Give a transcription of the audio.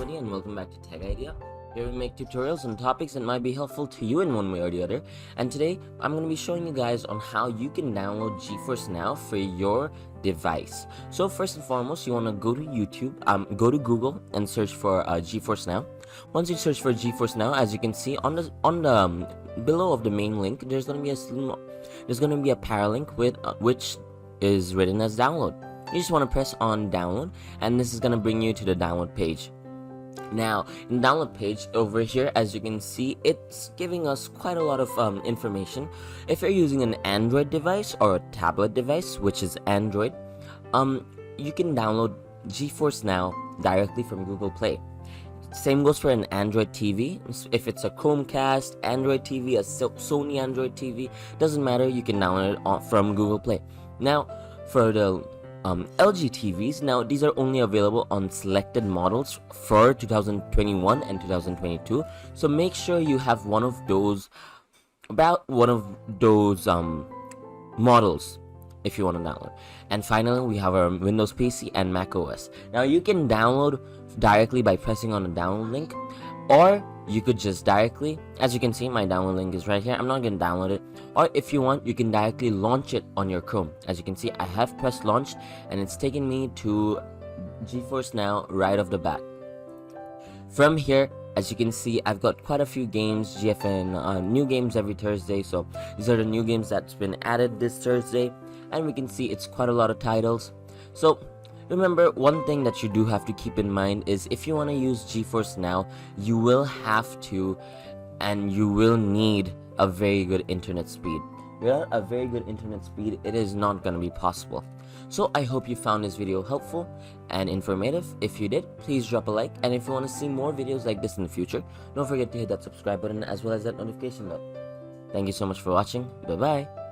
everybody, and welcome back to Tech Idea. Here we make tutorials on topics that might be helpful to you in one way or the other. And today I'm going to be showing you guys on how you can download GeForce Now for your device. So first and foremost, you want to go to YouTube, go to Google and search for GeForce Now. Once you search for GeForce Now, as you can see on the below of the main link, there's going to be a paralink with which is written as download. You just want to press on download, and this is going to bring you to the download page. Now, in the download page over here, as you can see, it's giving us quite a lot of information. If you're using an Android device or a tablet device, which is Android, you can download GeForce Now directly from Google Play. Same goes for an Android TV. If it's a Chromecast, Android TV, a Sony Android TV, doesn't matter, you can download it from Google Play. Now, for the LG TVs, now these are only available on selected models for 2021 and 2022, so make sure you have one of those models if you want to download. And finally, we have our Windows PC and Mac OS. Now you can download directly by pressing on the download link, or you could just directly, as you can see, my download link is right here. I'm not going to download it. Or if you want, you can directly launch it on your Chrome. As you can see, I have pressed launch and it's taken me to GeForce Now right off the bat. From here, as you can see, I've got quite a few games, GFN, new games every Thursday. So these are the new games that's been added this Thursday. And we can see it's quite a lot of titles. So remember, one thing that you do have to keep in mind is if you want to use GeForce Now, you will have to and you will need a very good internet speed. Without a very good internet speed, it is not going to be possible. So I hope you found this video helpful and informative. If you did, please drop a like, and if you want to see more videos like this in the future, don't forget to hit that subscribe button as well as that notification bell. Thank you so much for watching. Bye bye.